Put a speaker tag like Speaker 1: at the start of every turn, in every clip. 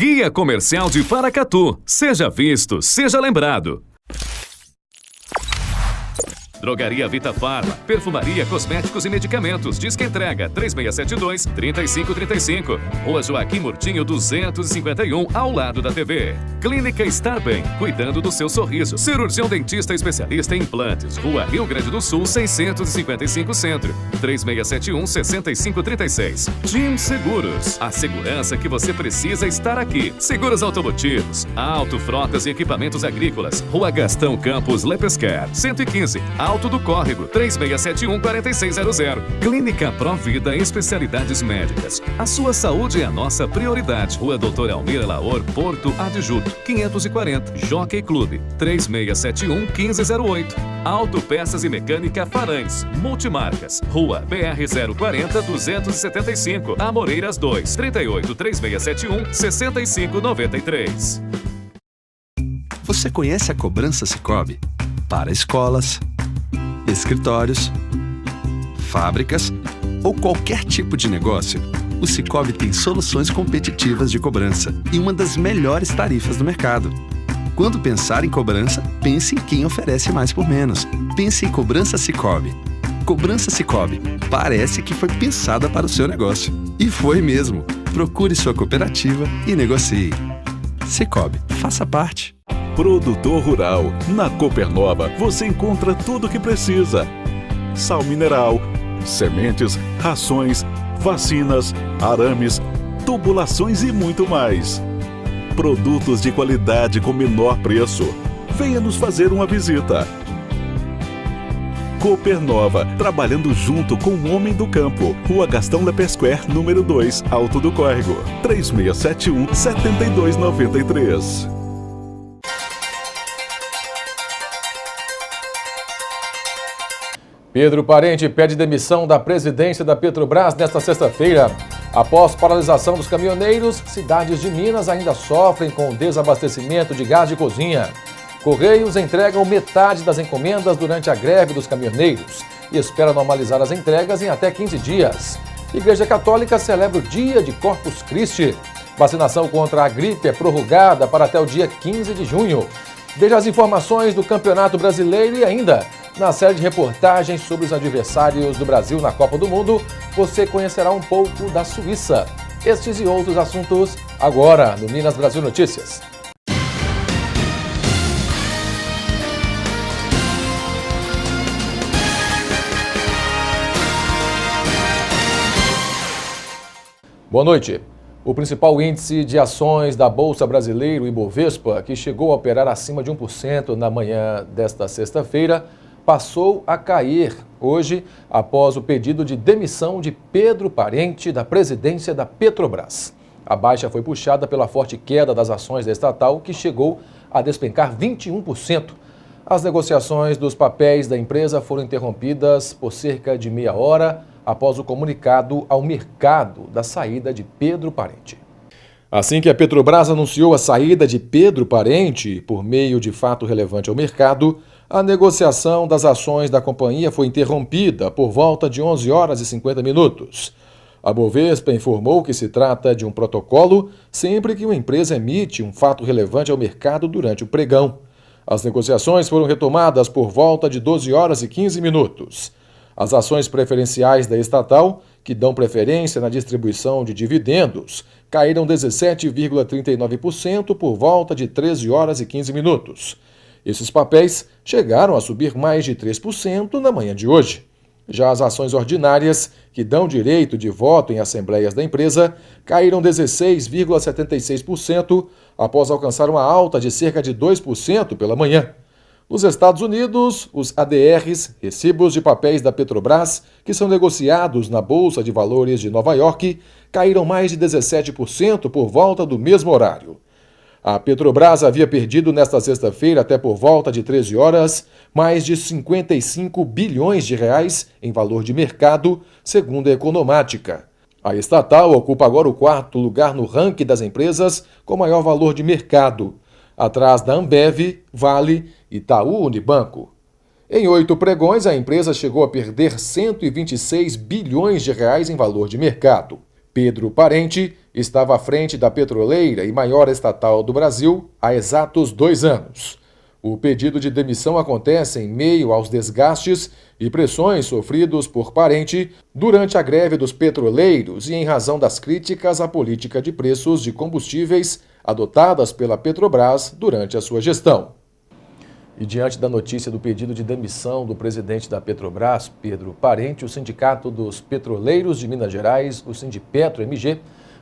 Speaker 1: Guia Comercial de Paracatu. Seja visto, seja lembrado. Drogaria Vita Farma, perfumaria, cosméticos e medicamentos. Disque entrega 3672-3535. Rua Joaquim Murtinho 251, ao lado da TV. Clínica Estar Bem, cuidando do seu sorriso. Cirurgião dentista especialista em implantes. Rua Rio Grande do Sul 655 Centro. 3671-6536. Team Seguros, a segurança que você precisa estar aqui. Seguros automotivos, auto, frotas e equipamentos agrícolas. Rua Gastão Campos Lepesquer 115, Alto do Córrego, 3671-4600. Clínica Provida, especialidades médicas. A sua saúde é a nossa prioridade. Rua Doutor Almir Laor, Porto Adjuto, 540. Jockey Clube, 3671-1508. Autopeças e Mecânica Farães, Multimarcas. Rua BR-040-275, Amoreiras 2, 38-3671-6593.
Speaker 2: Você conhece a cobrança Sicoob? Para escolas, escritórios, fábricas ou qualquer tipo de negócio, o Sicoob tem soluções competitivas de cobrança e uma das melhores tarifas do mercado. Quando pensar em cobrança, pense em quem oferece mais por menos. Pense em Cobrança Sicoob. Cobrança Sicoob. Parece que foi pensada para o seu negócio. E foi mesmo. Procure sua cooperativa e negocie. Sicoob, faça parte.
Speaker 3: Produtor Rural. Na Copernova você encontra tudo o que precisa: sal mineral, sementes, rações, vacinas, arames, tubulações e muito mais. Produtos de qualidade com menor preço. Venha nos fazer uma visita. Copernova, trabalhando junto com o homem do campo. Rua Gastão Lepesquer, número 2, Alto do Córrego, 3671-7293.
Speaker 4: Pedro Parente pede demissão da presidência da Petrobras nesta sexta-feira. Após paralisação dos caminhoneiros, cidades de Minas ainda sofrem com desabastecimento de gás de cozinha. Correios entregam metade das encomendas durante a greve dos caminhoneiros e espera normalizar as entregas em até 15 dias. Igreja Católica celebra o Dia de Corpus Christi. Vacinação contra a gripe é prorrogada para até o dia 15 de junho. Veja as informações do Campeonato Brasileiro e ainda, na série de reportagens sobre os adversários do Brasil na Copa do Mundo, você conhecerá um pouco da Suíça. Estes e outros assuntos agora no Minas Brasil Notícias. Boa noite. O principal índice de ações da Bolsa Brasileira, o Ibovespa, que chegou a operar acima de 1% na manhã desta sexta-feira, passou a cair hoje após o pedido de demissão de Pedro Parente da presidência da Petrobras. A baixa foi puxada pela forte queda das ações da estatal, que chegou a despencar 21%. As negociações dos papéis da empresa foram interrompidas por cerca de meia hora após o comunicado ao mercado da saída de Pedro Parente. Assim que a Petrobras anunciou a saída de Pedro Parente por meio de fato relevante ao mercado, a negociação das ações da companhia foi interrompida por volta de 11 horas e 50 minutos. A Bovespa informou que se trata de um protocolo sempre que uma empresa emite um fato relevante ao mercado durante o pregão. As negociações foram retomadas por volta de 12 horas e 15 minutos. As ações preferenciais da estatal, que dão preferência na distribuição de dividendos, caíram 17,39% por volta de 13 horas e 15 minutos. Esses papéis chegaram a subir mais de 3% na manhã de hoje. Já as ações ordinárias, que dão direito de voto em assembleias da empresa, caíram 16,76% após alcançar uma alta de cerca de 2% pela manhã. Nos Estados Unidos, os ADRs, recibos de papéis da Petrobras, que são negociados na Bolsa de Valores de Nova York, caíram mais de 17% por volta do mesmo horário. A Petrobras havia perdido nesta sexta-feira, até por volta de 13 horas, mais de 55 bilhões de reais em valor de mercado, segundo a Economática. A estatal ocupa agora o 4º lugar no ranking das empresas com maior valor de mercado, atrás da Ambev, Vale, Itaú Unibanco. Em 8 pregões, a empresa chegou a perder 126 bilhões de reais em valor de mercado. Pedro Parente, estava à frente da petroleira e maior estatal do Brasil há exatos 2 anos. O pedido de demissão acontece em meio aos desgastes e pressões sofridos por parente durante a greve dos petroleiros e em razão das críticas à política de preços de combustíveis adotadas pela Petrobras durante a sua gestão. E diante da notícia do pedido de demissão do presidente da Petrobras, Pedro Parente, o Sindicato dos Petroleiros de Minas Gerais, o Sindipetro-MG,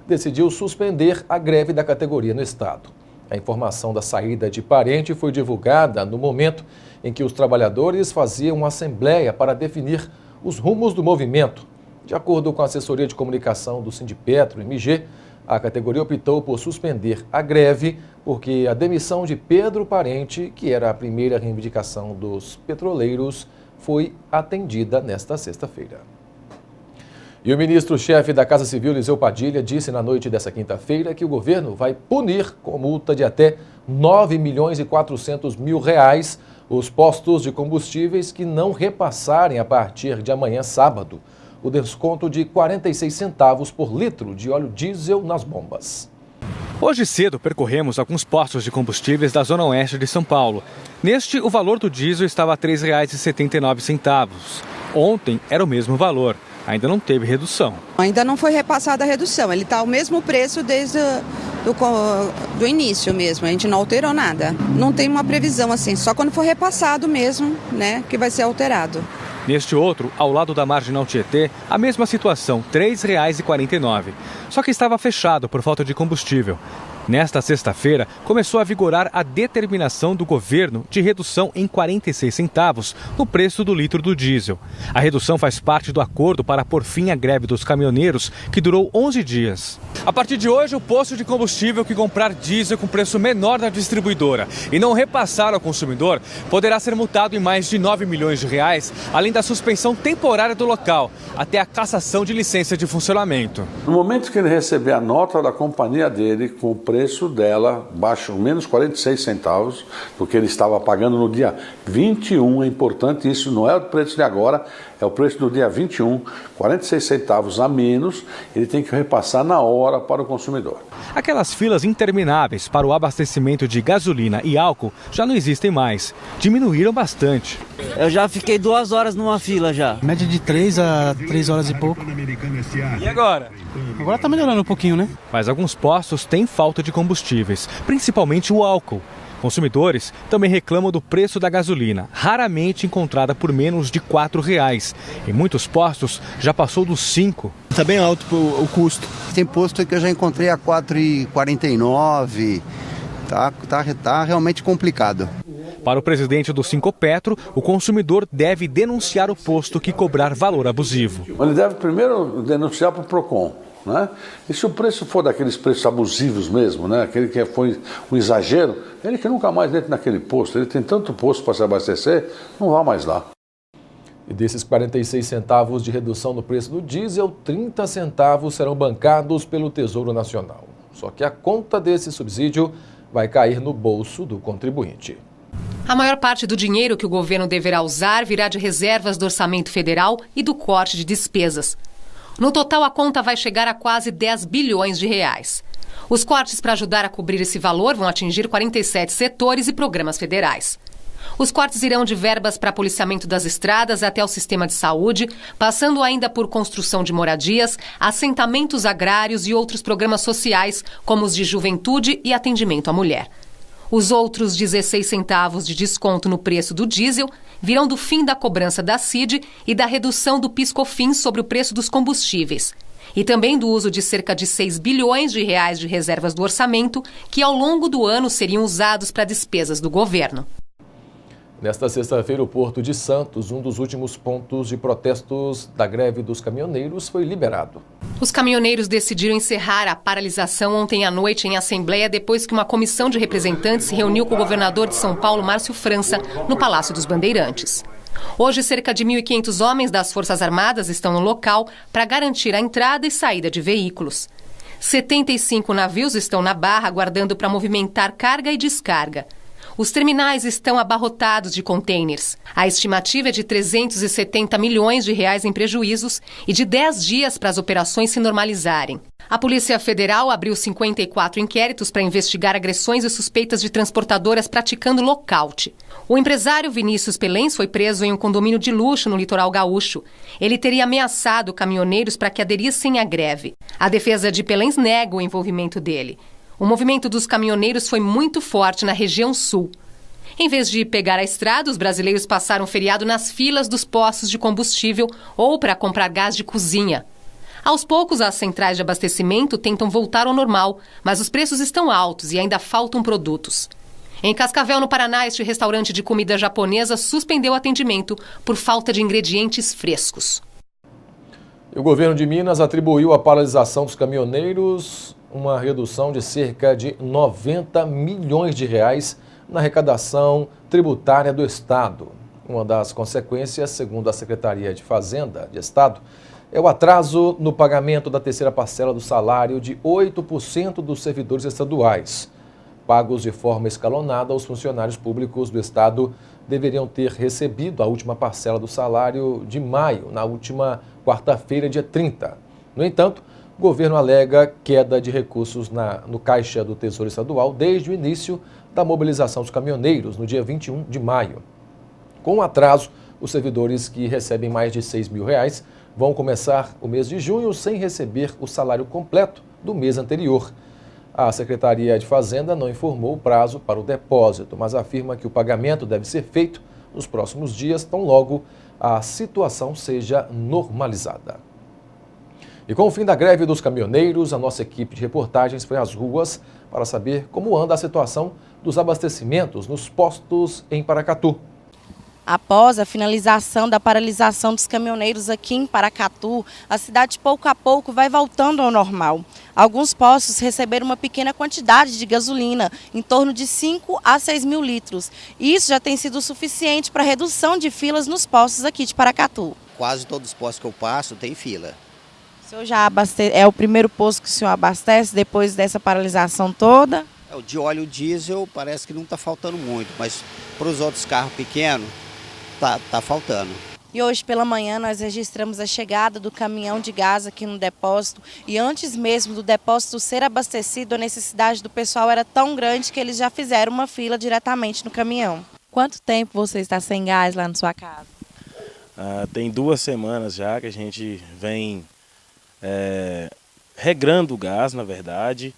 Speaker 4: decidiu suspender a greve da categoria no estado. A informação da saída de Parente foi divulgada no momento em que os trabalhadores faziam uma assembleia para definir os rumos do movimento. De acordo com a assessoria de comunicação do Sindipetro-MG, a categoria optou por suspender a greve porque a demissão de Pedro Parente, que era a primeira reivindicação dos petroleiros, foi atendida nesta sexta-feira. E o ministro-chefe da Casa Civil, Liseu Padilha, disse na noite dessa quinta-feira que o governo vai punir com multa de até R$ 9.400.000 os postos de combustíveis que não repassarem a partir de amanhã, sábado, o desconto de 46 centavos por litro de óleo diesel nas bombas.
Speaker 5: Hoje cedo percorremos alguns postos de combustíveis da zona oeste de São Paulo. Neste, o valor do diesel estava a R$ 3,79. Ontem era o mesmo valor. Ainda não teve redução.
Speaker 6: Ainda não foi repassada a redução. Ele está ao mesmo preço desde do início mesmo. A gente não alterou nada. Não tem uma previsão assim. Só quando for repassado mesmo, né, que vai ser alterado.
Speaker 5: Neste outro, ao lado da Marginal Tietê, a mesma situação, R$ 3,49. Só que estava fechado por falta de combustível. Nesta sexta-feira, começou a vigorar a determinação do governo de redução em 46 centavos no preço do litro do diesel. A redução faz parte do acordo para pôr fim à greve dos caminhoneiros, que durou 11 dias. A partir de hoje, o posto de combustível que comprar diesel com preço menor da distribuidora e não repassar ao consumidor poderá ser multado em mais de R$ 9 milhões, além da suspensão temporária do local, até a cassação de licença de funcionamento.
Speaker 7: No momento que ele receber a nota da companhia dele com o preço dela baixo menos 46 centavos do que ele estava pagando no dia 21, é importante, isso não é o preço de agora, é o preço do dia 21, 46 centavos a menos, ele tem que repassar na hora para o consumidor.
Speaker 5: Aquelas filas intermináveis para o abastecimento de gasolina e álcool já não existem mais, diminuíram bastante.
Speaker 8: Eu já fiquei 2 horas numa fila já.
Speaker 9: Média de 3 a 3 horas e pouco.
Speaker 5: E agora?
Speaker 9: Agora tá melhorando um pouquinho, né?
Speaker 5: Mas alguns postos têm falta de combustíveis, principalmente o álcool. Consumidores também reclamam do preço da gasolina, raramente encontrada por menos de R$ 4,00. Em muitos postos já passou dos 5.
Speaker 9: Tá bem alto o custo.
Speaker 10: Tem posto que eu já encontrei a R$ 4,49. Tá realmente complicado.
Speaker 5: Para o presidente do Sindicato, o consumidor deve denunciar o posto que cobrar valor abusivo.
Speaker 7: Ele deve primeiro denunciar para o PROCON. Né? E se o preço for daqueles preços abusivos mesmo, né? Aquele que foi um exagero, ele que nunca mais entra naquele posto, ele tem tanto posto para se abastecer, não vá mais lá.
Speaker 4: E desses 46 centavos de redução no preço do diesel, 30 centavos serão bancados pelo Tesouro Nacional. Só que a conta desse subsídio vai cair no bolso do contribuinte.
Speaker 11: A maior parte do dinheiro que o governo deverá usar virá de reservas do orçamento federal e do corte de despesas. No total, a conta vai chegar a quase 10 bilhões de reais. Os cortes para ajudar a cobrir esse valor vão atingir 47 setores e programas federais. Os cortes irão de verbas para policiamento das estradas até o sistema de saúde, passando ainda por construção de moradias, assentamentos agrários e outros programas sociais, como os de juventude e atendimento à mulher. Os outros 16 centavos de desconto no preço do diesel virão do fim da cobrança da CID e da redução do PIS/COFINS sobre o preço dos combustíveis. E também do uso de cerca de 6 bilhões de reais de reservas do orçamento, que ao longo do ano seriam usados para despesas do governo.
Speaker 4: Nesta sexta-feira, o Porto de Santos, um dos últimos pontos de protestos da greve dos caminhoneiros, foi liberado.
Speaker 11: Os caminhoneiros decidiram encerrar a paralisação ontem à noite em assembleia depois que uma comissão de representantes se reuniu com o governador de São Paulo, Márcio França, no Palácio dos Bandeirantes. Hoje, cerca de 1.500 homens das Forças Armadas estão no local para garantir a entrada e saída de veículos. 75 navios estão na barra aguardando para movimentar carga e descarga. Os terminais estão abarrotados de contêineres. A estimativa é de 370 milhões de reais em prejuízos e de 10 dias para as operações se normalizarem. A Polícia Federal abriu 54 inquéritos para investigar agressões e suspeitas de transportadoras praticando lockout. O empresário Vinícius Pelens foi preso em um condomínio de luxo no litoral gaúcho. Ele teria ameaçado caminhoneiros para que aderissem à greve. A defesa de Pelens nega o envolvimento dele. O movimento dos caminhoneiros foi muito forte na região sul. Em vez de pegar a estrada, os brasileiros passaram o feriado nas filas dos postos de combustível ou para comprar gás de cozinha. Aos poucos, as centrais de abastecimento tentam voltar ao normal, mas os preços estão altos e ainda faltam produtos. Em Cascavel, no Paraná, este restaurante de comida japonesa suspendeu o atendimento por falta de ingredientes frescos.
Speaker 4: O governo de Minas atribuiu à paralisação dos caminhoneiros uma redução de cerca de 90 milhões de reais na arrecadação tributária do Estado. Uma das consequências, segundo a Secretaria de Fazenda de Estado, é o atraso no pagamento da terceira parcela do salário de 8% dos servidores estaduais. Pagos de forma escalonada, os funcionários públicos do Estado deveriam ter recebido a última parcela do salário de maio, na última quarta-feira, dia 30. No entanto, o governo alega queda de recursos no caixa do Tesouro Estadual desde o início da mobilização dos caminhoneiros, no dia 21 de maio. Com o atraso, os servidores que recebem mais de R$6 mil vão começar o mês de junho sem receber o salário completo do mês anterior. A Secretaria de Fazenda não informou o prazo para o depósito, mas afirma que o pagamento deve ser feito nos próximos dias, tão logo a situação seja normalizada. E com o fim da greve dos caminhoneiros, a nossa equipe de reportagens foi às ruas para saber como anda a situação dos abastecimentos nos postos em Paracatu.
Speaker 12: Após a finalização da paralisação dos caminhoneiros aqui em Paracatu, a cidade pouco a pouco vai voltando ao normal. Alguns postos receberam uma pequena quantidade de gasolina, em torno de 5 a 6 mil litros. Isso já tem sido suficiente para a redução de filas nos postos aqui de Paracatu.
Speaker 13: Quase todos os postos que eu passo tem fila.
Speaker 12: O senhor já é o primeiro posto que o senhor abastece depois dessa paralisação toda?
Speaker 13: O de óleo diesel parece que não está faltando muito, mas para os outros carros pequenos tá faltando.
Speaker 12: E hoje pela manhã nós registramos a chegada do caminhão de gás aqui no depósito e antes mesmo do depósito ser abastecido, a necessidade do pessoal era tão grande que eles já fizeram uma fila diretamente no caminhão. Quanto tempo você está sem gás lá na sua casa?
Speaker 14: Tem 2 semanas já que a gente vem regrando o gás, na verdade,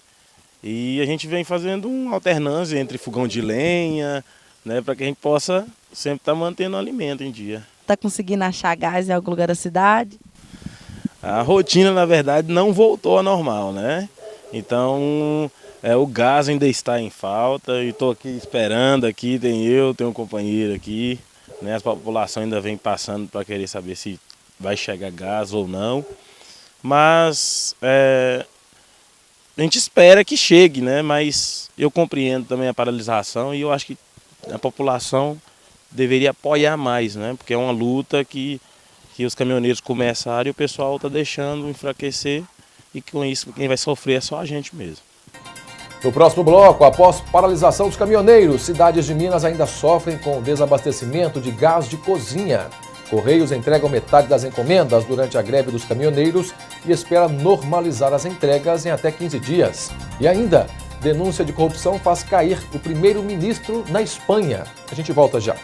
Speaker 14: e a gente vem fazendo uma alternância entre fogão de lenha, né, para que a gente possa sempre estar mantendo o alimento em dia.
Speaker 12: Está conseguindo achar gás em algum lugar da cidade?
Speaker 14: A rotina, na verdade, não voltou ao normal, né? Então, o gás ainda está em falta e estou aqui esperando, aqui tem um companheiro aqui, né? A população ainda vem passando para querer saber se vai chegar gás ou não. Mas a gente espera que chegue, né? Mas eu compreendo também a paralisação e eu acho que a população deveria apoiar mais, né? Porque é uma luta que os caminhoneiros começaram e o pessoal está deixando enfraquecer e com isso quem vai sofrer é só a gente mesmo.
Speaker 4: No próximo bloco, após paralisação dos caminhoneiros, cidades de Minas ainda sofrem com desabastecimento de gás de cozinha. Correios entregam metade das encomendas durante a greve dos caminhoneiros e espera normalizar as entregas em até 15 dias. E ainda, denúncia de corrupção faz cair o primeiro-ministro na Espanha. A gente volta já.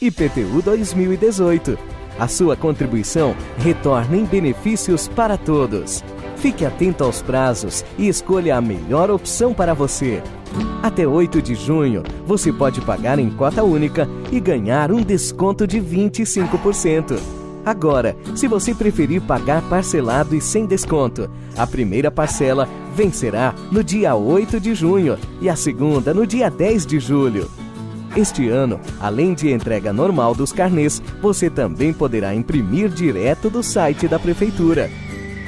Speaker 15: IPTU 2018. A sua contribuição retorna em benefícios para todos. Fique atento aos prazos e escolha a melhor opção para você. Até 8 de junho, você pode pagar em cota única e ganhar um desconto de 25%. Agora, se você preferir pagar parcelado e sem desconto, a primeira parcela vencerá no dia 8 de junho e a segunda no dia 10 de julho. Este ano, além de entrega normal dos carnês, você também poderá imprimir direto do site da Prefeitura.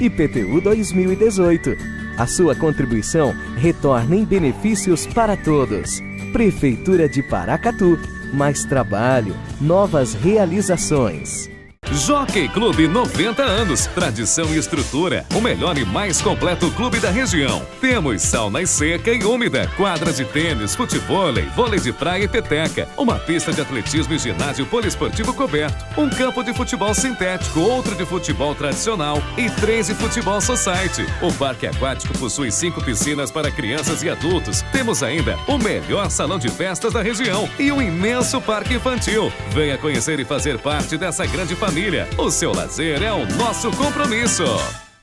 Speaker 15: IPTU 2018. A sua contribuição retorna em benefícios para todos. Prefeitura de Paracatu. Mais trabalho, novas realizações.
Speaker 1: Jockey Clube 90 anos, tradição e estrutura, o melhor e mais completo clube da região. Temos sauna seca e úmida, quadras de tênis, futevôlei, vôlei de praia e peteca, uma pista de atletismo e ginásio poliesportivo coberto, um campo de futebol sintético, outro de futebol tradicional e 3 de futebol society. O parque aquático possui 5 piscinas para crianças e adultos. Temos ainda o melhor salão de festas da região e um imenso parque infantil. Venha conhecer e fazer parte dessa grande família. O seu lazer é o nosso compromisso.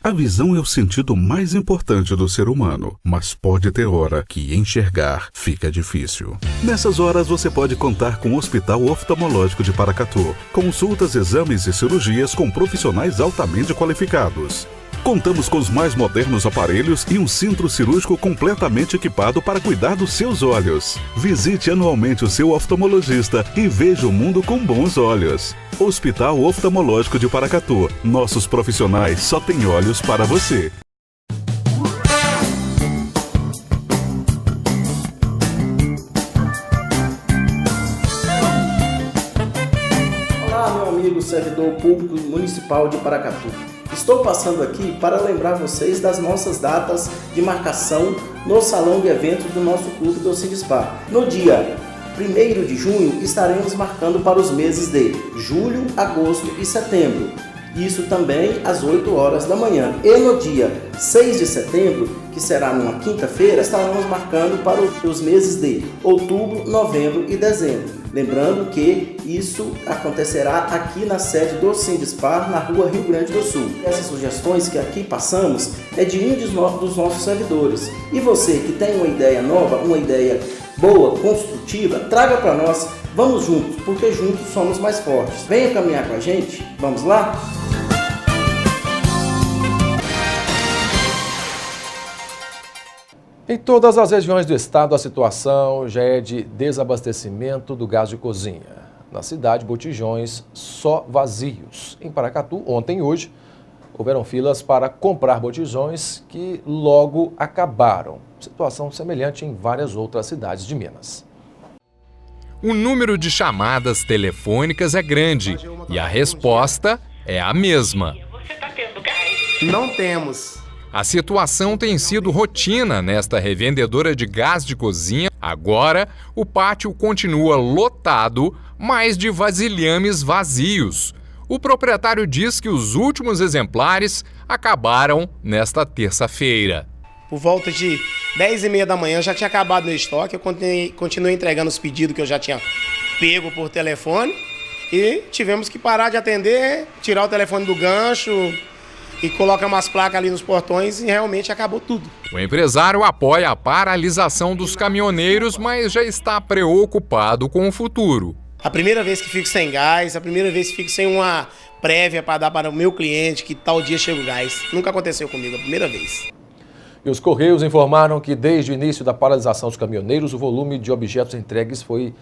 Speaker 3: A visão é o sentido mais importante do ser humano, mas pode ter hora que enxergar fica difícil. Nessas horas você pode contar com o Hospital Oftalmológico de Paracatu. Consultas, exames e cirurgias com profissionais altamente qualificados. Contamos com os mais modernos aparelhos e um centro cirúrgico completamente equipado para cuidar dos seus olhos. Visite anualmente o seu oftalmologista e veja o mundo com bons olhos. Hospital Oftalmológico de Paracatu. Nossos profissionais só têm olhos para você.
Speaker 16: Olá, meu amigo servidor público municipal de Paracatu. Estou passando aqui para lembrar vocês das nossas datas de marcação no salão de eventos do nosso clube do Sindspar. No dia 1º de junho estaremos marcando para os meses de julho, agosto e setembro. Isso também às 8 horas da manhã. E no dia 6 de setembro, que será numa quinta-feira, estaremos marcando para os meses de outubro, novembro e dezembro. Lembrando que isso acontecerá aqui na sede do Sindspar, na rua Rio Grande do Sul. Essas sugestões que aqui passamos é de um dos nossos servidores. E você que tem uma ideia nova, uma ideia boa, construtiva, traga para nós. Vamos juntos, porque juntos somos mais fortes. Venha caminhar com a gente. Vamos lá?
Speaker 4: Em todas as regiões do estado, a situação já é de desabastecimento do gás de cozinha. Na cidade, botijões só vazios. Em Paracatu, ontem e hoje, houveram filas para comprar botijões que logo acabaram. Situação semelhante em várias outras cidades de Minas.
Speaker 17: O número de chamadas telefônicas é grande e a resposta é a mesma.
Speaker 18: Você está tendo gás? Não temos.
Speaker 17: A situação tem sido rotina nesta revendedora de gás de cozinha. Agora, o pátio continua lotado, mas de vasilhames vazios. O proprietário diz que os últimos exemplares acabaram nesta terça-feira.
Speaker 18: Por volta de 10h30 da manhã já tinha acabado meu estoque. Eu continuei entregando os pedidos que eu já tinha pego por telefone. E tivemos que parar de atender, tirar o telefone do gancho e colocar umas placas ali nos portões e realmente acabou tudo.
Speaker 17: O empresário apoia a paralisação dos caminhoneiros, mas já está preocupado com o futuro.
Speaker 18: A primeira vez que fico sem gás, a primeira vez que fico sem uma prévia para dar para o meu cliente que tal dia chega o gás. Nunca aconteceu comigo, a primeira vez.
Speaker 4: E os Correios informaram que desde o início da paralisação dos caminhoneiros, o volume de objetos entregues foi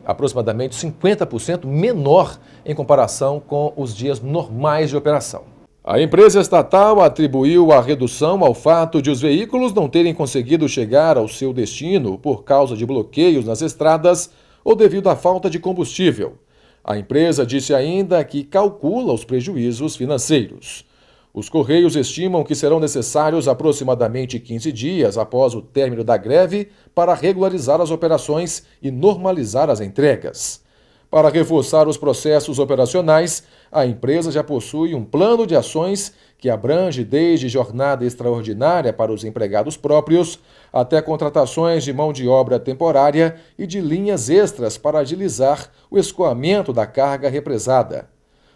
Speaker 4: aproximadamente 50% menor em comparação com os dias normais de operação. A empresa estatal atribuiu a redução ao fato de os veículos não terem conseguido chegar ao seu destino por causa de bloqueios nas estradas ou devido à falta de combustível. A empresa disse ainda que calcula os prejuízos financeiros. Os Correios estimam que serão necessários aproximadamente 15 dias após o término da greve para regularizar as operações e normalizar as entregas. Para reforçar os processos operacionais, a empresa já possui um plano de ações que abrange desde jornada extraordinária para os empregados próprios até contratações de mão de obra temporária e de linhas extras para agilizar o escoamento da carga represada.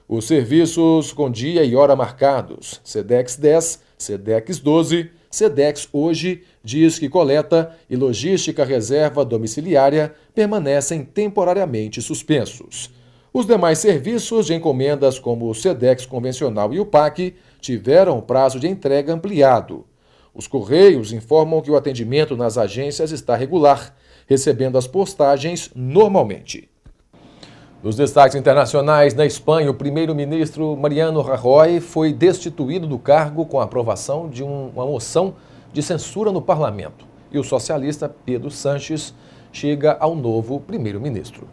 Speaker 4: Os serviços com dia e hora marcados, Sedex 10, Sedex 12, Sedex Hoje, Disque Coleta e Logística Reserva Domiciliária permanecem temporariamente suspensos. Os demais serviços de encomendas, como o Sedex Convencional e o PAC, tiveram o prazo de entrega ampliado. Os Correios informam que o atendimento nas agências está regular, recebendo as postagens normalmente. Nos destaques internacionais, na Espanha, o primeiro-ministro Mariano Rajoy foi destituído do cargo com a aprovação de uma moção de censura no parlamento. E o socialista Pedro Sánchez chega ao novo primeiro-ministro.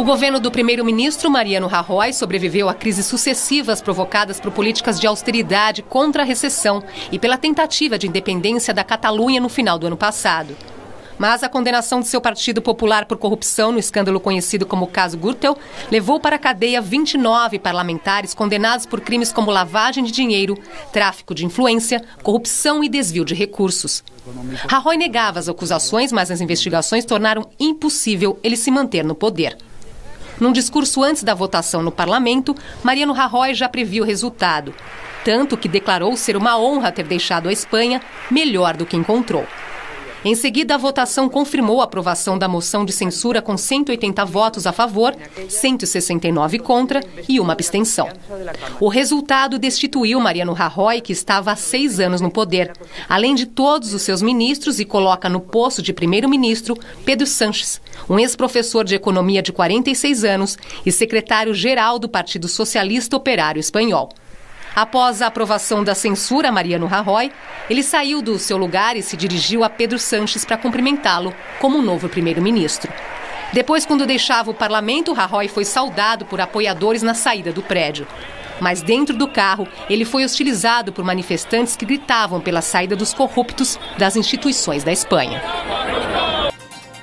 Speaker 11: O governo do primeiro-ministro Mariano Rajoy sobreviveu a crises sucessivas provocadas por políticas de austeridade contra a recessão e pela tentativa de independência da Catalunha no final do ano passado. Mas a condenação de seu Partido Popular por corrupção no escândalo conhecido como caso Gürtel levou para a cadeia 29 parlamentares condenados por crimes como lavagem de dinheiro, tráfico de influência, corrupção e desvio de recursos. Rajoy negava as acusações, mas as investigações tornaram impossível ele se manter no poder. Num discurso antes da votação no parlamento, Mariano Rajoy já previu o resultado, tanto que declarou ser uma honra ter deixado a Espanha melhor do que encontrou. Em seguida, a votação confirmou a aprovação da moção de censura com 180 votos a favor, 169 contra e uma abstenção. O resultado destituiu Mariano Rajoy, que estava há 6 anos no poder, além de todos os seus ministros, e coloca no posto de primeiro-ministro Pedro Sánchez, um ex-professor de economia de 46 anos e secretário-geral do Partido Socialista Operário Espanhol. Após a aprovação da censura a Mariano Rajoy, ele saiu do seu lugar e se dirigiu a Pedro Sánchez para cumprimentá-lo como novo primeiro-ministro. Depois, quando deixava o parlamento, Rajoy foi saudado por apoiadores na saída do prédio. Mas dentro do carro, ele foi hostilizado por manifestantes que gritavam pela saída dos corruptos das instituições da Espanha.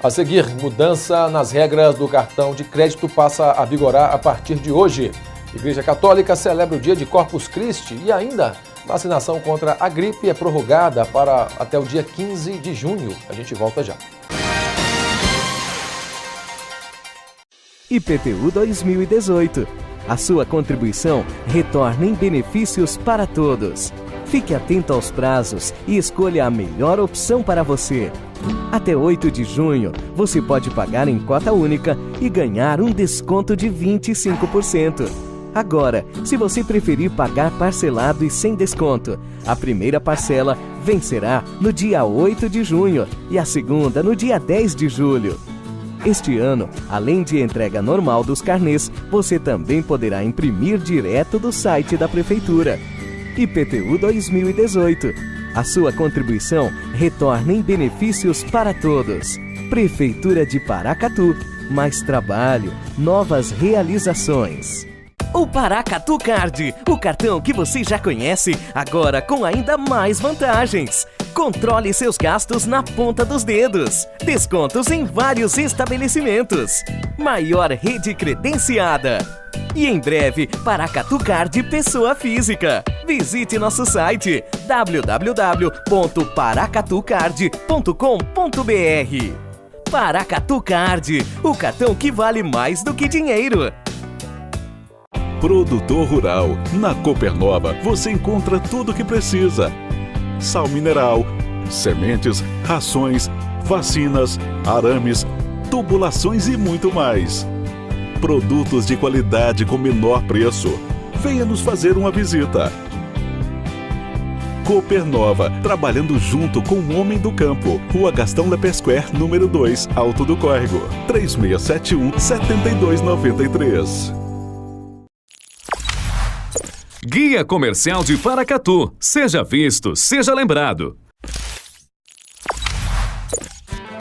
Speaker 4: A seguir, mudança nas regras do cartão de crédito passa a vigorar a partir de hoje. Igreja Católica celebra o dia de Corpus Christi e ainda vacinação contra a gripe é prorrogada para até o dia 15 de junho. A gente volta já.
Speaker 15: IPTU 2018. A sua contribuição retorna em benefícios para todos. Fique atento aos prazos e escolha a melhor opção para você. Até 8 de junho, você pode pagar em cota única e ganhar um desconto de 25%. Agora, se você preferir pagar parcelado e sem desconto, a primeira parcela vencerá no dia 8 de junho e a segunda no dia 10 de julho. Este ano, além de entrega normal dos carnês, você também poderá imprimir direto do site da Prefeitura. IPTU 2018. A sua contribuição retorna em benefícios para todos. Prefeitura de Paracatu. Mais trabalho, novas realizações. O Paracatu Card, o cartão que você já conhece, agora com ainda mais vantagens. Controle seus gastos na ponta dos dedos. Descontos em vários estabelecimentos. Maior rede credenciada. E em breve, Paracatu Card pessoa física. Visite nosso site www.paracatucard.com.br. Paracatu Card, o cartão que vale mais do que dinheiro.
Speaker 3: Produtor Rural. Na Copernova você encontra tudo o que precisa. Sal mineral, sementes, rações, vacinas, arames, tubulações e muito mais. Produtos de qualidade com menor preço. Venha nos fazer uma visita. Copernova, trabalhando junto com o homem do campo. Rua Gastão Lepesquer, número 2, Alto do Córrego. 3671-7293.
Speaker 1: Guia Comercial de Paracatu. Seja visto, seja lembrado.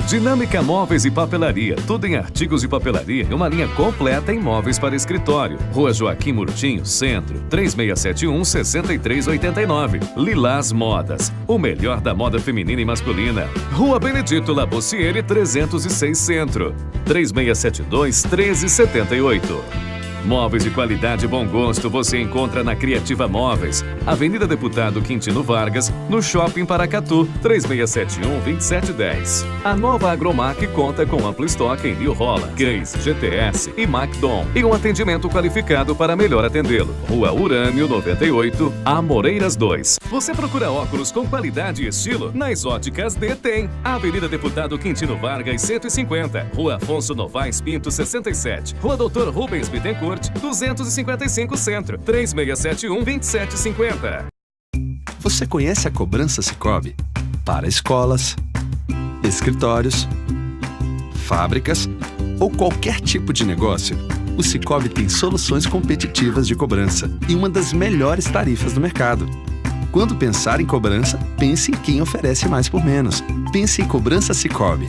Speaker 1: Dinâmica Móveis e Papelaria. Tudo em artigos de papelaria e uma linha completa em móveis para escritório. Rua Joaquim Murtinho, Centro. 3671-6389. Lilás Modas. O melhor da moda feminina e masculina. Rua Benedito Labossiere, 306 Centro. 3672-1378. Móveis de qualidade e bom gosto você encontra na Criativa Móveis, Avenida Deputado Quintino Vargas, no Shopping Paracatu, 3671-2710. A nova Agromac conta com amplo estoque em New Holland, Case, GTS e Macdon, e um atendimento qualificado para melhor atendê-lo. Rua Urânio 98, Amoreiras 2. Você procura óculos com qualidade e estilo? Nas Óticas D tem. Avenida Deputado Quintino Vargas 150, Rua Afonso Novaes Pinto 67, Rua Doutor Rubens Bittencourt 255 Centro, 3671-2750.
Speaker 2: Você conhece a cobrança Sicoob? Para escolas, escritórios, fábricas ou qualquer tipo de negócio, o Sicoob tem soluções competitivas de cobrança e uma das melhores tarifas do mercado. Quando pensar em cobrança, pense em quem oferece mais por menos. Pense em Cobrança Sicoob.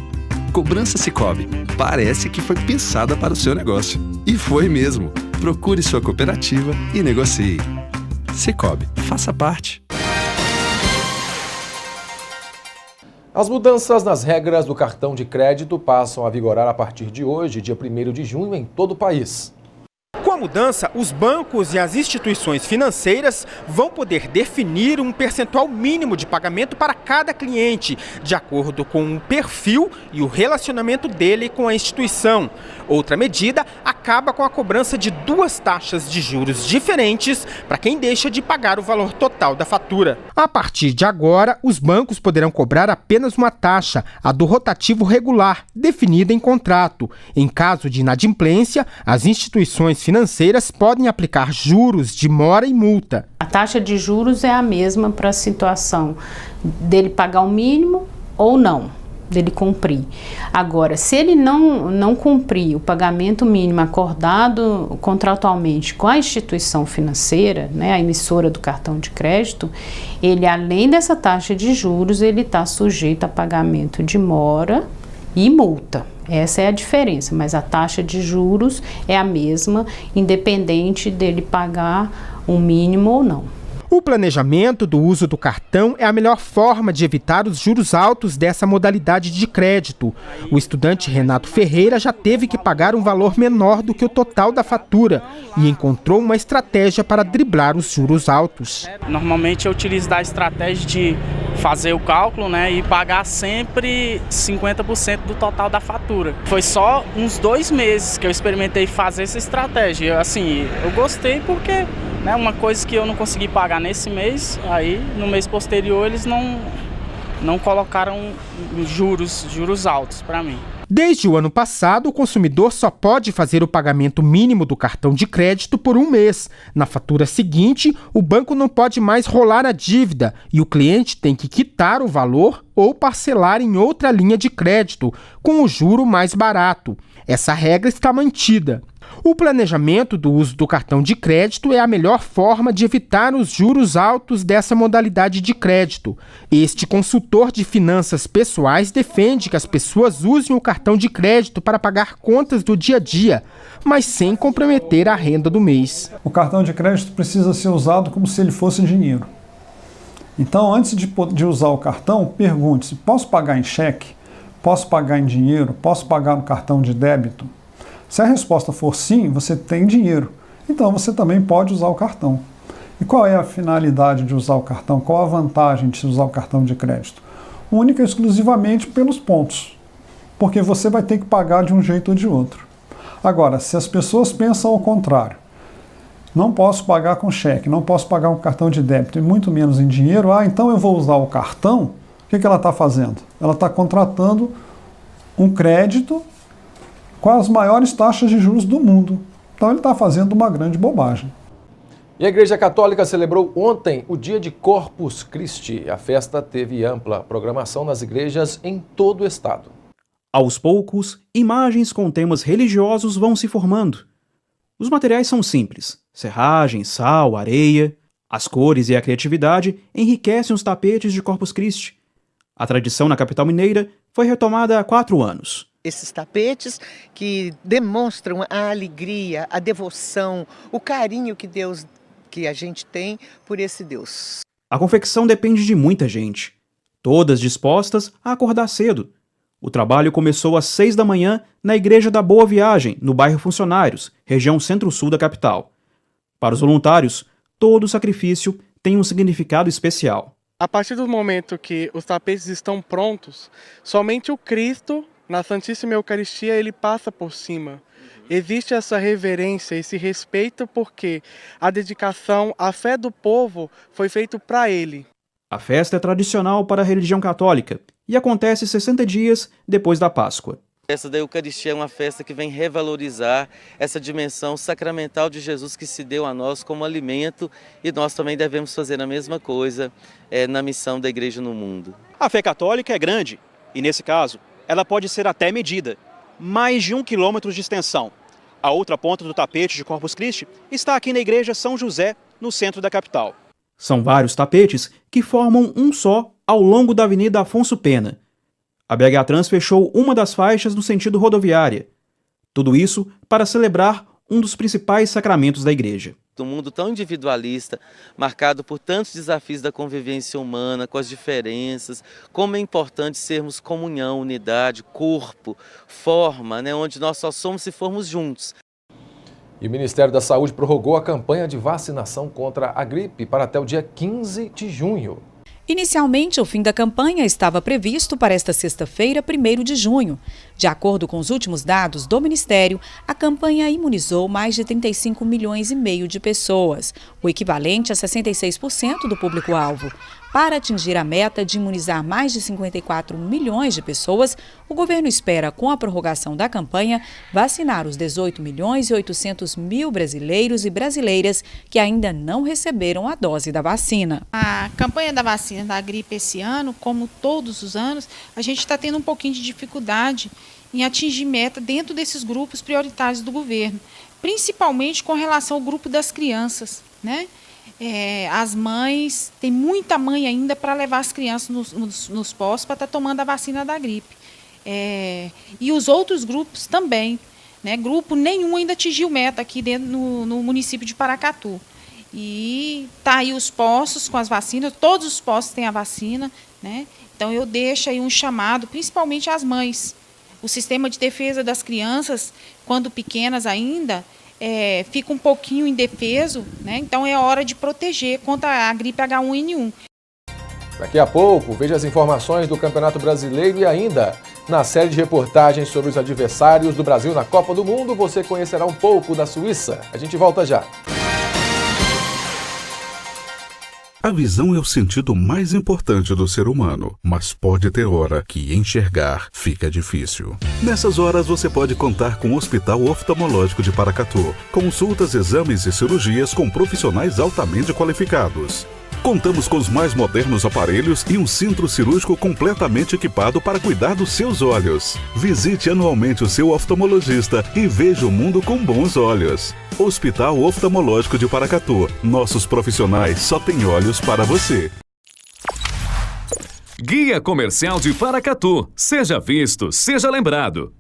Speaker 2: Cobrança Sicoob. Parece que foi pensada para o seu negócio. E foi mesmo. Procure sua cooperativa e negocie. Sicoob, faça parte.
Speaker 4: As mudanças nas regras do cartão de crédito passam a vigorar a partir de hoje, dia 1º de junho, em todo o país.
Speaker 19: Com a mudança, os bancos e as instituições financeiras vão poder definir um percentual mínimo de pagamento para cada cliente, de acordo com o perfil e o relacionamento dele com a instituição. Outra medida acaba com a cobrança de 2 taxas de juros diferentes para quem deixa de pagar o valor total da fatura. A partir de agora, os bancos poderão cobrar apenas uma taxa, a do rotativo regular, definida em contrato. Em caso de inadimplência, as instituições financeiras podem aplicar juros de mora e multa.
Speaker 20: A taxa de juros é a mesma para a situação dele pagar o mínimo ou não, dele cumprir. Agora, se ele não cumprir o pagamento mínimo acordado contratualmente com a instituição financeira, né, a emissora do cartão de crédito, ele, além dessa taxa de juros, ele está sujeito a pagamento de mora e multa. Essa é a diferença, mas a taxa de juros é a mesma, independente dele pagar um mínimo ou não.
Speaker 19: O planejamento do uso do cartão é a melhor forma de evitar os juros altos dessa modalidade de crédito. O estudante Renato Ferreira já teve que pagar um valor menor do que o total da fatura e encontrou uma estratégia para driblar os juros altos.
Speaker 21: Normalmente eu utilizo da estratégia de fazer o cálculo, né, e pagar sempre 50% do total da fatura. Foi só uns 2 meses que eu experimentei fazer essa estratégia. Assim, eu gostei porque uma coisa que eu não consegui pagar nesse mês, aí no mês posterior eles não colocaram juros altos para mim.
Speaker 19: Desde o ano passado, o consumidor só pode fazer o pagamento mínimo do cartão de crédito por 1 mês. Na fatura seguinte, o banco não pode mais rolar a dívida e o cliente tem que quitar o valor ou parcelar em outra linha de crédito, com o juro mais barato. Essa regra está mantida. O planejamento do uso do cartão de crédito é a melhor forma de evitar os juros altos dessa modalidade de crédito. Este consultor de finanças pessoais defende que as pessoas usem o cartão de crédito para pagar contas do dia a dia, mas sem comprometer a renda do mês.
Speaker 22: O cartão de crédito precisa ser usado como se ele fosse dinheiro. Então, antes de usar o cartão, pergunte-se: posso pagar em cheque? Posso pagar em dinheiro? Posso pagar no cartão de débito? Se a resposta for sim, você tem dinheiro, então você também pode usar o cartão. E qual é a finalidade de usar o cartão? Qual a vantagem de usar o cartão de crédito? Única e exclusivamente pelos pontos, porque você vai ter que pagar de um jeito ou de outro. Agora, se as pessoas pensam ao contrário, não posso pagar com cheque, não posso pagar com cartão de débito e muito menos em dinheiro, então eu vou usar o cartão, o que ela está fazendo? Ela está contratando um crédito com as maiores taxas de juros do mundo. Então ele está fazendo uma grande bobagem.
Speaker 4: E a Igreja Católica celebrou ontem o dia de Corpus Christi. A festa teve ampla programação nas igrejas em todo o estado.
Speaker 23: Aos poucos, imagens com temas religiosos vão se formando. Os materiais são simples: serragem, sal, areia. As cores e a criatividade enriquecem os tapetes de Corpus Christi. A tradição na capital mineira foi retomada há 4 anos.
Speaker 24: Esses tapetes que demonstram a alegria, a devoção, o carinho que a gente tem por esse Deus.
Speaker 23: A confecção depende de muita gente, todas dispostas a acordar cedo. O trabalho começou às 6 da manhã na Igreja da Boa Viagem, no bairro Funcionários, região centro-sul da capital. Para os voluntários, todo sacrifício tem um significado especial.
Speaker 25: A partir do momento que os tapetes estão prontos, somente o Cristo, na Santíssima Eucaristia, ele passa por cima. Existe essa reverência, esse respeito, porque a dedicação, a fé do povo foi feita para ele.
Speaker 23: A festa é tradicional para a religião católica e acontece 60 dias depois da Páscoa.
Speaker 26: A festa da Eucaristia é uma festa que vem revalorizar essa dimensão sacramental de Jesus que se deu a nós como alimento, e nós também devemos fazer a mesma coisa na missão da Igreja no mundo.
Speaker 23: A fé católica é grande e, nesse caso, ela pode ser até medida. Mais de 1 quilômetro de extensão. A outra ponta do tapete de Corpus Christi está aqui na Igreja São José, no centro da capital. São vários tapetes que formam um só ao longo da Avenida Afonso Pena. A BH Trans fechou uma das faixas no sentido rodoviária. Tudo isso para celebrar um dos principais sacramentos da igreja.
Speaker 26: Um mundo tão individualista, marcado por tantos desafios da convivência humana, com as diferenças, como é importante sermos comunhão, unidade, corpo, forma, onde nós só somos se formos juntos.
Speaker 4: E o Ministério da Saúde prorrogou a campanha de vacinação contra a gripe para até o dia 15 de junho.
Speaker 5: Inicialmente, o fim da campanha estava previsto para esta sexta-feira, 1º de junho. De acordo com os últimos dados do Ministério, a campanha imunizou mais de 35 milhões e meio de pessoas, o equivalente a 66% do público-alvo. Para atingir a meta de imunizar mais de 54 milhões de pessoas, o governo espera, com a prorrogação da campanha, vacinar os 18 milhões e 800 mil brasileiros e brasileiras que ainda não receberam a dose da vacina.
Speaker 6: A campanha da vacina da gripe esse ano, como todos os anos, a gente está tendo um pouquinho de dificuldade em atingir meta dentro desses grupos prioritários do governo, principalmente com relação ao grupo das crianças, né? As mães, tem muita mãe ainda para levar as crianças nos postos para estar tomando a vacina da gripe. E os outros grupos também, né? Grupo nenhum ainda atingiu meta aqui dentro no município de Paracatu. E tá aí os postos com as vacinas, todos os postos têm a vacina, né? Então eu deixo aí um chamado, principalmente às mães. O sistema de defesa das crianças, quando pequenas ainda, fica um pouquinho indefeso, né? Então é hora de proteger contra a gripe H1N1.
Speaker 4: Daqui a pouco, veja as informações do Campeonato Brasileiro e ainda, na série de reportagens sobre os adversários do Brasil na Copa do Mundo, você conhecerá um pouco da Suíça. A gente volta já.
Speaker 3: A visão é o sentido mais importante do ser humano, mas pode ter hora que enxergar fica difícil. Nessas horas você pode contar com o Hospital Oftalmológico de Paracatu. Consultas, exames e cirurgias com profissionais altamente qualificados. Contamos com os mais modernos aparelhos e um centro cirúrgico completamente equipado para cuidar dos seus olhos. Visite anualmente o seu oftalmologista e veja o mundo com bons olhos. Hospital Oftalmológico de Paracatu. Nossos profissionais só têm olhos para você.
Speaker 1: Guia Comercial de Paracatu. Seja visto, seja lembrado.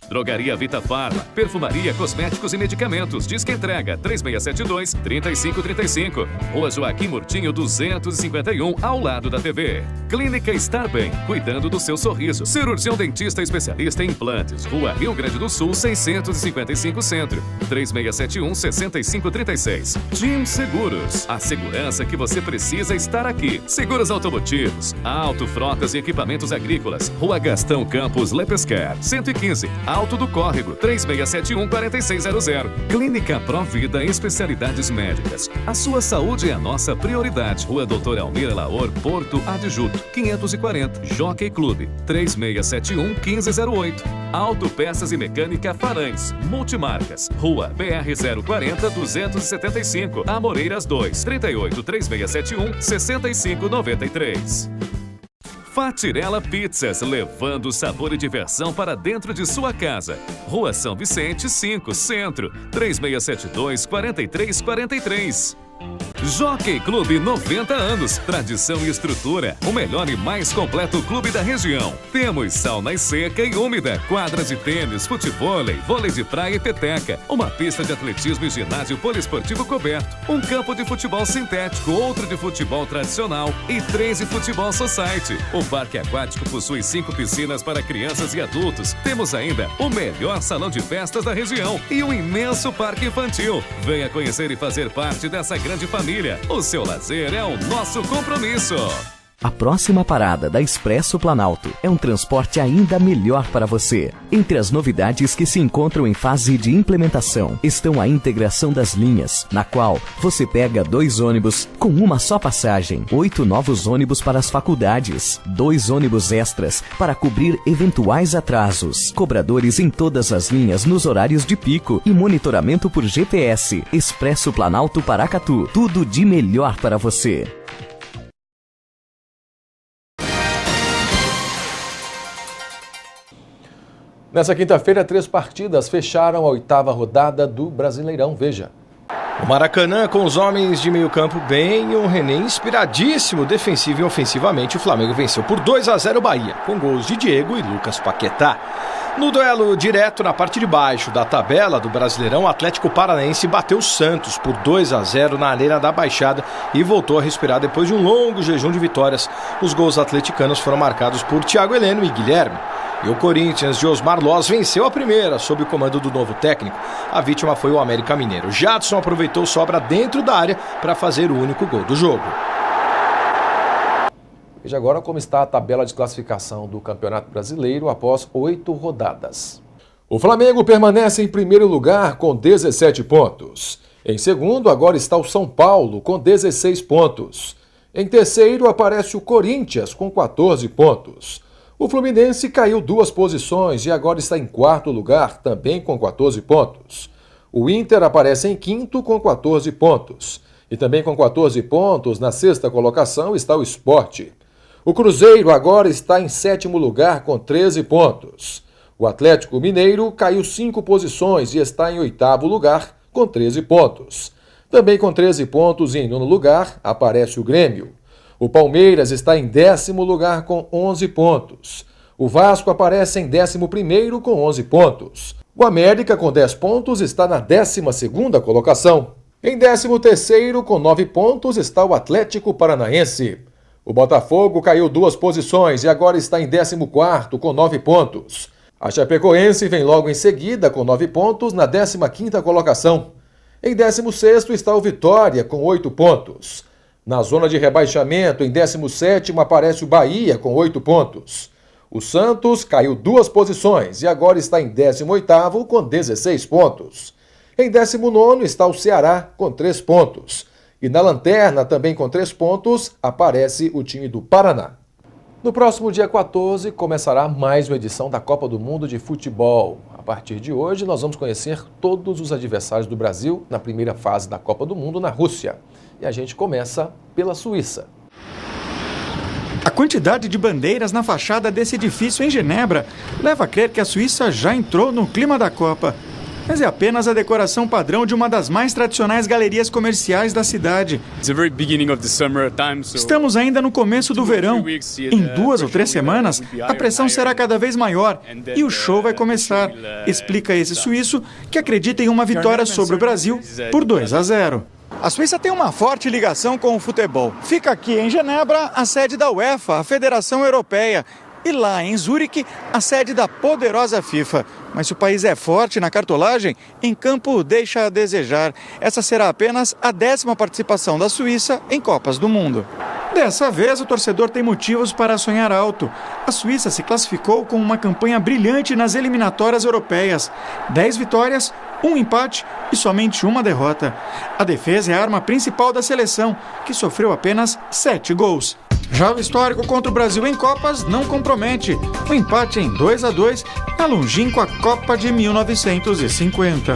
Speaker 1: Drogaria Vita Farma, perfumaria, cosméticos e medicamentos. Disque entrega 3672-3535. Rua Joaquim Murtinho 251, ao lado da TV. Clínica Estar Bem, cuidando do seu sorriso. Cirurgião dentista especialista em implantes. Rua Rio Grande do Sul 655 Centro. 3671-6536. Team Seguros, a segurança que você precisa estar aqui. Seguros automotivos, auto, frotas e equipamentos agrícolas. Rua Gastão Campos Lepesquer 115. Alto do Córrego, 3671-4600. Clínica Provida, especialidades médicas. A sua saúde é a nossa prioridade. Rua Doutor Almir Laor, Porto Adjuto, 540. Jockey Clube, 3671-1508. Autopeças e Mecânica Farães, Multimarcas. Rua BR-040-275. Amoreiras 2, 38-3671-6593. Fatirella Pizzas, levando sabor e diversão para dentro de sua casa. Rua São Vicente, 5, Centro, 3672-4343. Jockey Clube 90 anos, tradição e estrutura, o melhor e mais completo clube da região. Temos sauna seca e úmida, quadras de tênis, futevôlei, vôlei de praia e peteca, uma pista de atletismo e ginásio poliesportivo coberto, um campo de futebol sintético, outro de futebol tradicional e 3 de futebol society. O parque aquático possui 5 piscinas para crianças e adultos. Temos ainda o melhor salão de festas da região e um imenso parque infantil. Venha conhecer e fazer parte dessa grande família. O seu lazer é o nosso compromisso.
Speaker 15: A próxima parada da Expresso Planalto é um transporte ainda melhor para você. Entre as novidades que se encontram em fase de implementação estão a integração das linhas, na qual você pega 2 ônibus com uma só passagem, 8 novos ônibus para as faculdades, 2 ônibus extras para cobrir eventuais atrasos, cobradores em todas as linhas nos horários de pico e monitoramento por GPS. Expresso Planalto Paracatu, tudo de melhor para você.
Speaker 4: Nessa quinta-feira, 3 partidas fecharam a 8ª rodada do Brasileirão. Veja.
Speaker 7: O Maracanã com os homens de meio campo bem e um René inspiradíssimo, defensivo e ofensivamente. O Flamengo venceu por 2-0 o Bahia, com gols de Diego e Lucas Paquetá. No duelo direto na parte de baixo da tabela do Brasileirão, o Atlético Paranaense bateu o Santos por 2-0 na Arena da Baixada e voltou a respirar depois de um longo jejum de vitórias. Os gols atleticanos foram marcados por Thiago Heleno e Guilherme. E o Corinthians de Osmar Loz venceu a primeira sob o comando do novo técnico. A vítima foi o América Mineiro. Jadson aproveitou sobra dentro da área para fazer o único gol do jogo.
Speaker 4: Veja agora como está a tabela de classificação do Campeonato Brasileiro após 8 rodadas. O Flamengo permanece em primeiro lugar com 17 pontos. Em segundo, agora está o São Paulo com 16 pontos. Em terceiro, aparece o Corinthians com 14 pontos. O Fluminense caiu 2 posições e agora está em quarto lugar, também com 14 pontos. O Inter aparece em quinto com 14 pontos. E também com 14 pontos, na sexta colocação, está o Sport. O Cruzeiro agora está em sétimo lugar com 13 pontos. O Atlético Mineiro caiu 5 posições e está em oitavo lugar com 13 pontos. Também com 13 pontos e em nono lugar aparece o Grêmio. O Palmeiras está em 10º lugar com 11 pontos. O Vasco aparece em 11º com 11 pontos. O América, com 10 pontos, está na 12ª colocação. Em 13º, com 9 pontos, está o Atlético Paranaense. O Botafogo caiu 2 posições e agora está em 14º com 9 pontos. A Chapecoense vem logo em seguida com 9 pontos na 15ª colocação. Em 16º está o Vitória com 8 pontos. Na zona de rebaixamento, em 17º, aparece o Bahia com 8 pontos. O Santos caiu 2 posições e agora está em 18º com 16 pontos. Em 19º está o Ceará com 3 pontos. E na lanterna, também com 3 pontos, aparece o time do Paraná. No próximo dia 14, começará mais uma edição da Copa do Mundo de Futebol. A partir de hoje, nós vamos conhecer todos os adversários do Brasil na primeira fase da Copa do Mundo na Rússia. E a gente começa pela Suíça.
Speaker 8: A quantidade de bandeiras na fachada desse edifício em Genebra leva a crer que a Suíça já entrou no clima da Copa. Mas é apenas a decoração padrão de uma das mais tradicionais galerias comerciais da cidade. Estamos ainda no começo do verão. Em 2 ou 3 semanas, a pressão será cada vez maior e o show vai começar, explica esse suíço que acredita em uma vitória sobre o Brasil por 2-0. A Suíça tem uma forte ligação com o futebol. Fica aqui em Genebra a sede da UEFA, a Federação Europeia. E lá em Zurique, a sede da poderosa FIFA. Mas se o país é forte na cartolagem, em campo deixa a desejar. Essa será apenas a 10ª participação da Suíça em Copas do Mundo. Dessa vez, o torcedor tem motivos para sonhar alto. A Suíça se classificou com uma campanha brilhante nas eliminatórias europeias. 10 vitórias, 1 empate e somente 1 derrota. A defesa é a arma principal da seleção, que sofreu apenas 7 gols. Já o histórico contra o Brasil em Copas não compromete. O empate em 2-2 é longínqua Copa de 1950.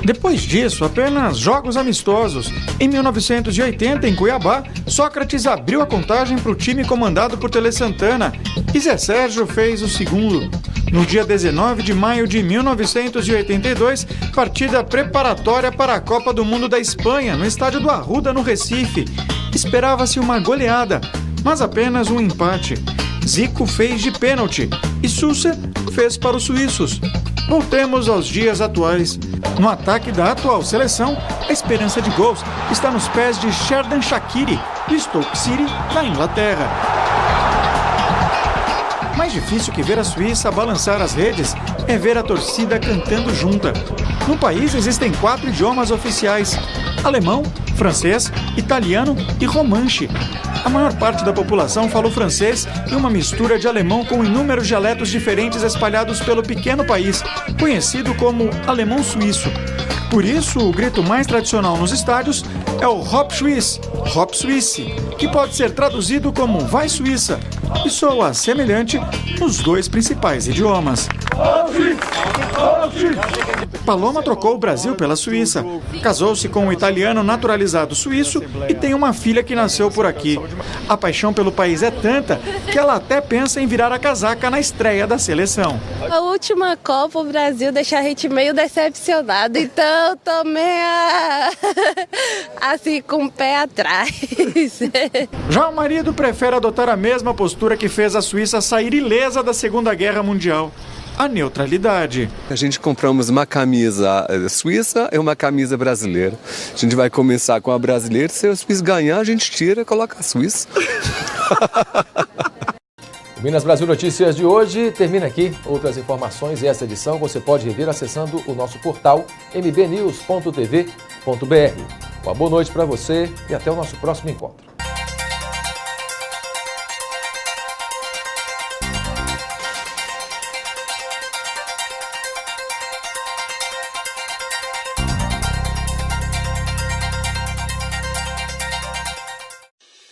Speaker 8: Depois disso, apenas jogos amistosos. Em 1980, em Cuiabá, Sócrates abriu a contagem para o time comandado por Tele Santana e Zé Sérgio fez o segundo. No dia 19 de maio de 1982, partida preparatória para a Copa do Mundo da Espanha, no estádio do Arruda, no Recife. Esperava-se uma goleada, mas apenas um empate. Zico fez de pênalti e Sousa fez para os suíços. Voltemos aos dias atuais. No ataque da atual seleção, a esperança de gols está nos pés de Xherdan Shaqiri, do Stoke City, da Inglaterra. Mais difícil que ver a Suíça balançar as redes é ver a torcida cantando junta. No país existem 4 idiomas oficiais: alemão, francês, italiano e romanche. A maior parte da população fala o francês e uma mistura de alemão com inúmeros dialetos diferentes espalhados pelo pequeno país, conhecido como alemão suíço. Por isso, o grito mais tradicional nos estádios é o Hop Suisse, Hop Suisse, que pode ser traduzido como Vai Suíça, e soa semelhante nos 2 principais idiomas. Paloma trocou o Brasil pela Suíça. Casou-se com um italiano naturalizado suíço e tem uma filha que nasceu por aqui. A paixão pelo país é tanta que ela até pensa em virar a casaca na estreia da seleção.
Speaker 9: A última Copa, o Brasil deixa a gente meio decepcionado, então tô meio assim com o pé atrás.
Speaker 8: Já o marido prefere adotar a mesma postura que fez a Suíça sair ilesa da Segunda Guerra Mundial: a neutralidade.
Speaker 10: A gente compramos uma camisa suíça e uma camisa brasileira. A gente vai começar com a brasileira, se o suíço ganhar, a gente tira e coloca a suíça.
Speaker 4: O Minas Brasil Notícias de hoje termina aqui. Outras informações e essa edição você pode rever acessando o nosso portal mbnews.tv.br. Uma boa noite para você e até o nosso próximo encontro.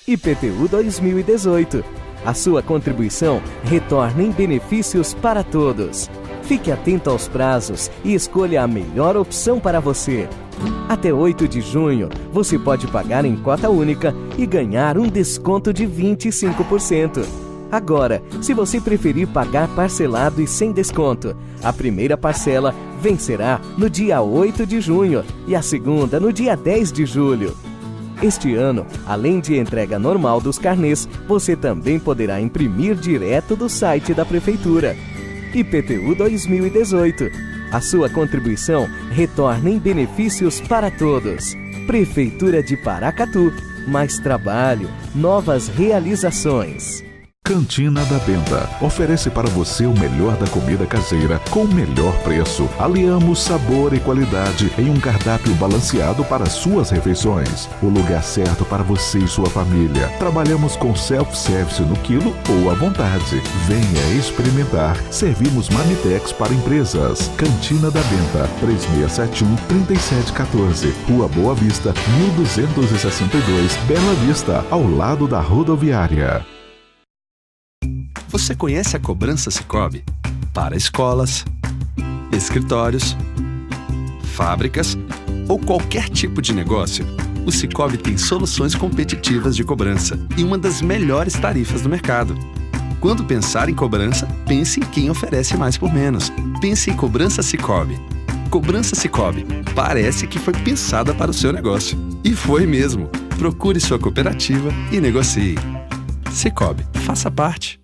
Speaker 15: IPTU 2018. A sua contribuição retorna em benefícios para todos. Fique atento aos prazos e escolha a melhor opção para você. Até 8 de junho, você pode pagar em cota única e ganhar um desconto de 25%. Agora, se você preferir pagar parcelado e sem desconto, a primeira parcela vencerá no dia 8 de junho e a segunda no dia 10 de julho. Este ano, além de entrega normal dos carnês, você também poderá imprimir direto do site da Prefeitura. IPTU 2018. A sua contribuição retorna em benefícios para todos. Prefeitura de Paracatu. Mais trabalho, novas realizações.
Speaker 3: Cantina da Benta oferece para você o melhor da comida caseira com o melhor preço. Aliamos sabor e qualidade em um cardápio balanceado para suas refeições. O lugar certo para você e sua família. Trabalhamos com self-service no quilo ou à vontade. Venha experimentar. Servimos marmitex para empresas. Cantina da Benta, 3671-3714. Rua Boa Vista, 1262, Bela Vista, ao lado da rodoviária.
Speaker 2: Você conhece a cobrança Sicoob? Para escolas, escritórios, fábricas ou qualquer tipo de negócio, o Sicoob tem soluções competitivas de cobrança e uma das melhores tarifas do mercado. Quando pensar em cobrança, pense em quem oferece mais por menos. Pense em Cobrança Sicoob. Cobrança Sicoob. Parece que foi pensada para o seu negócio. E foi mesmo. Procure sua cooperativa e negocie. Sicoob, faça parte.